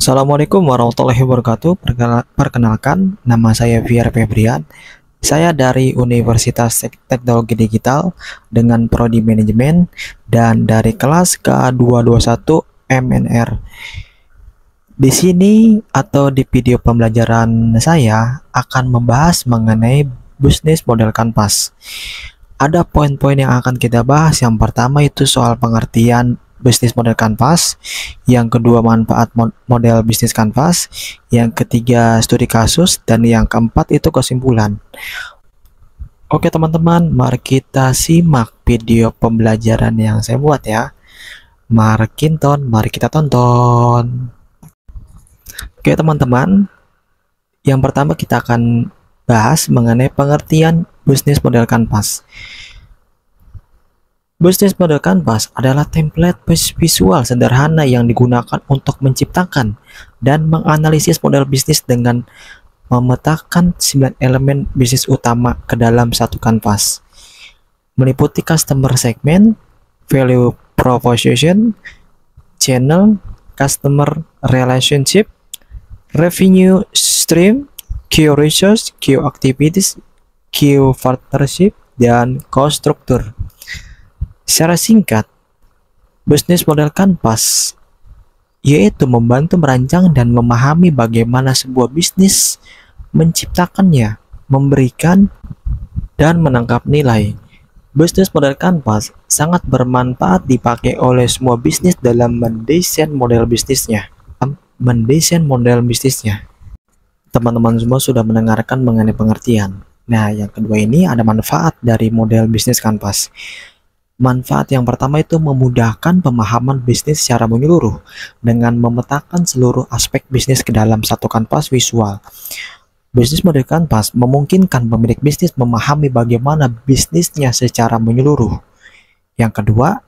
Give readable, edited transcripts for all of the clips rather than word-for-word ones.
Assalamualaikum warahmatullahi wabarakatuh. Perkenalkan, nama saya Fiar Febrian. Saya dari Universitas Teknologi Digital dengan Prodi Manajemen dan dari kelas K221 MNR. Di sini atau di video pembelajaran saya akan membahas mengenai bisnis model kanvas. Ada poin-poin yang akan kita bahas. Yang pertama itu soal pengertian bisnis model kanvas, yang kedua manfaat model bisnis kanvas, yang ketiga studi kasus, dan yang keempat itu kesimpulan. Oke teman-teman, mari kita simak video pembelajaran yang saya buat ya. Mari kita tonton. Oke teman-teman, yang pertama kita akan bahas mengenai pengertian bisnis model kanvas. Bisnis model kanvas adalah template visual sederhana yang digunakan untuk menciptakan dan menganalisis model bisnis dengan memetakan 9 elemen bisnis utama ke dalam satu kanvas, meliputi customer segment, value proposition, channel, customer relationship, revenue stream, key resource, key activities, key partnership, dan cost structure. Secara singkat, bisnis model kanvas yaitu membantu merancang dan memahami bagaimana sebuah bisnis menciptakannya, memberikan, dan menangkap nilai. Bisnis model kanvas sangat bermanfaat dipakai oleh semua bisnis dalam mendesain model bisnisnya. Teman-teman semua sudah mendengarkan mengenai pengertian. Nah, yang kedua ini ada manfaat dari model bisnis kanvas. Manfaat yang pertama itu memudahkan pemahaman bisnis secara menyeluruh dengan memetakan seluruh aspek bisnis ke dalam satu kanvas visual. Bisnis model kanvas memungkinkan pemilik bisnis memahami bagaimana bisnisnya secara menyeluruh. Yang kedua,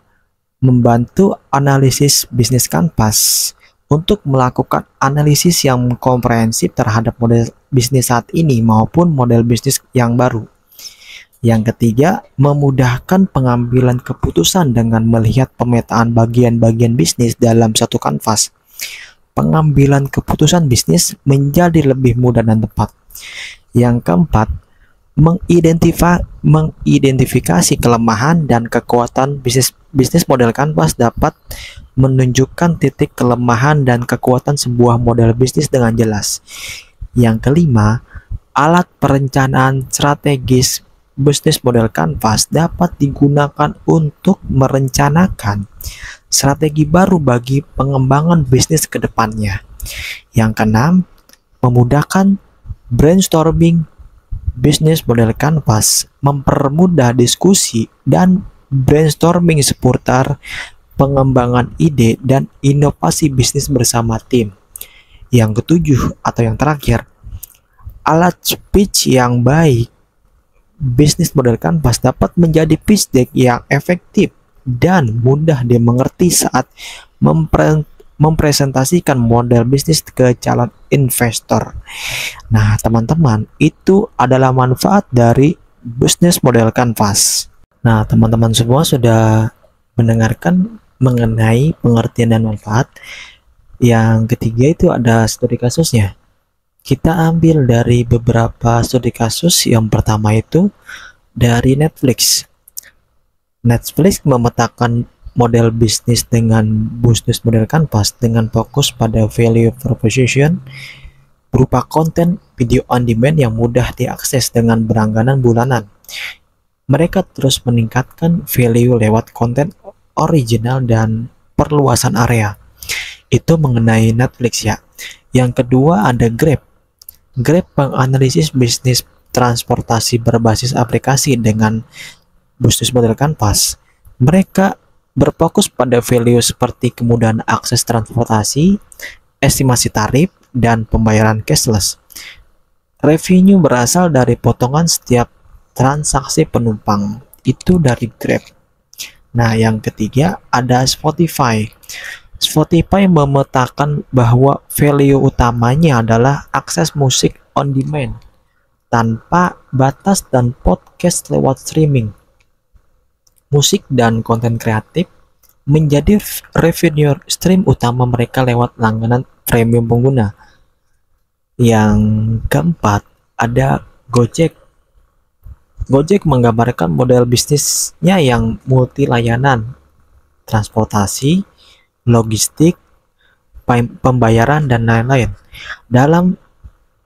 membantu analisis bisnis kanvas untuk melakukan analisis yang komprehensif terhadap model bisnis saat ini maupun model bisnis yang baru. Yang ketiga, memudahkan pengambilan keputusan dengan melihat pemetaan bagian-bagian bisnis dalam satu kanvas. Pengambilan keputusan bisnis menjadi lebih mudah dan tepat. Yang keempat, mengidentifikasi kelemahan dan kekuatan bisnis model kanvas dapat menunjukkan titik kelemahan dan kekuatan sebuah model bisnis dengan jelas. Yang kelima, alat perencanaan strategis bisnis model kanvas dapat digunakan untuk merencanakan strategi baru bagi pengembangan bisnis ke depannya. Yang keenam, memudahkan brainstorming bisnis model kanvas, mempermudah diskusi dan brainstorming seputar pengembangan ide dan inovasi bisnis bersama tim. Yang ketujuh atau yang terakhir, alat speech yang baik bisnis model kanvas dapat menjadi pitch deck yang efektif dan mudah dimengerti saat mempresentasikan model bisnis ke calon investor. Nah, teman-teman, itu adalah manfaat dari bisnis model kanvas. Nah, teman-teman semua sudah mendengarkan mengenai pengertian dan manfaat. Yang ketiga itu ada studi kasusnya. Kita ambil dari beberapa studi kasus. Yang pertama itu dari Netflix. Netflix memetakan model bisnis dengan bisnis model kanvas dengan fokus pada value proposition berupa konten video on demand yang mudah diakses dengan berlangganan bulanan. Mereka terus meningkatkan value lewat konten original dan perluasan area. Itu mengenai Netflix ya. Yang kedua ada Grab. Grab menganalisis bisnis transportasi berbasis aplikasi dengan bisnis model kanvas. Mereka berfokus pada value seperti kemudahan akses transportasi, estimasi tarif, dan pembayaran cashless. Revenue berasal dari potongan setiap transaksi penumpang. Itu dari Grab. Nah, yang ketiga ada Spotify. Spotify memetakan bahwa value utamanya adalah akses musik on demand tanpa batas dan podcast lewat streaming. Musik dan konten kreatif menjadi revenue stream utama mereka lewat langganan premium pengguna. Yang keempat, ada Gojek. Gojek menggambarkan model bisnisnya yang multi layanan, transportasi, logistik, pembayaran, dan lain-lain. Dalam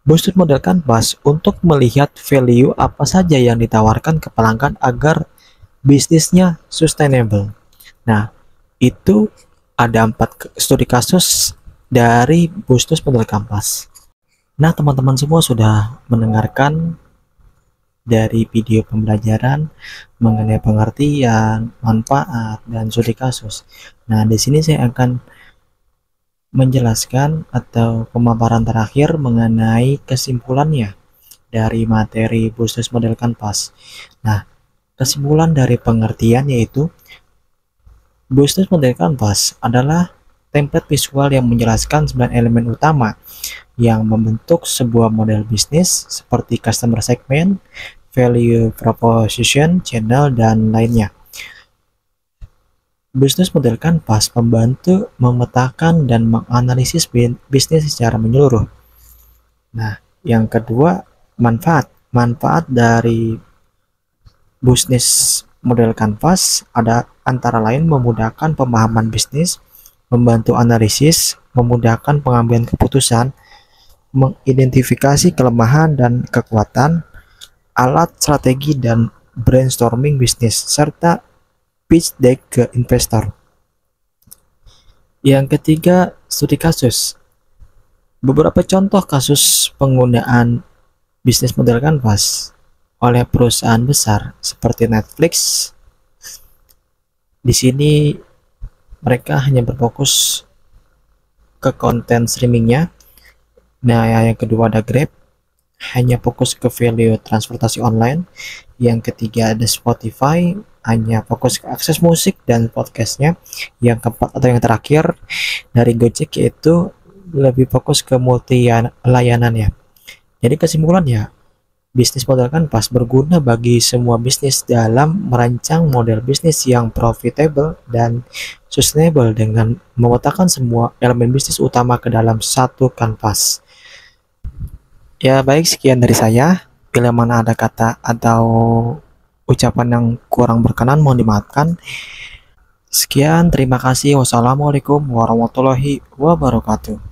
bisnis model Canvas, untuk melihat value apa saja yang ditawarkan ke pelanggan agar bisnisnya sustainable. Nah, itu ada 4 studi kasus dari bisnis model Canvas. Nah, teman-teman semua sudah mendengarkan dari video pembelajaran mengenai pengertian, manfaat, dan studi kasus. Nah, di sini saya akan menjelaskan atau pemaparan terakhir mengenai kesimpulannya dari materi bisnis model Canvas. Nah, kesimpulan dari pengertian yaitu bisnis model Canvas adalah template visual yang menjelaskan 9 elemen utama yang membentuk sebuah model bisnis seperti customer segment, value proposition, channel, dan lainnya. Bisnis model Canvas membantu memetakan dan menganalisis bisnis secara menyeluruh. Nah, yang kedua, manfaat. Manfaat dari bisnis model Canvas ada antara lain memudahkan pemahaman bisnis, membantu analisis, memudahkan pengambilan keputusan, mengidentifikasi kelemahan dan kekuatan, alat strategi dan brainstorming bisnis, serta pitch deck ke investor. Yang ketiga, studi kasus. Beberapa contoh kasus penggunaan bisnis model Canvas oleh perusahaan besar seperti Netflix. Di sini mereka hanya berfokus ke konten streamingnya. Nah, yang kedua ada Grab, hanya fokus ke value transportasi online. Yang ketiga ada Spotify, hanya fokus ke akses musik dan podcastnya. Yang keempat atau yang terakhir dari Gojek yaitu lebih fokus ke multi layanannya. Jadi kesimpulannya, bisnis model Canvas berguna bagi semua bisnis dalam merancang model bisnis yang profitable dan sustainable dengan memetakan semua elemen bisnis utama ke dalam satu kanvas. Ya, baik, sekian dari saya. Bila mana ada kata atau ucapan yang kurang berkenan, mohon dimaafkan. Sekian, terima kasih. Wassalamualaikum warahmatullahi wabarakatuh.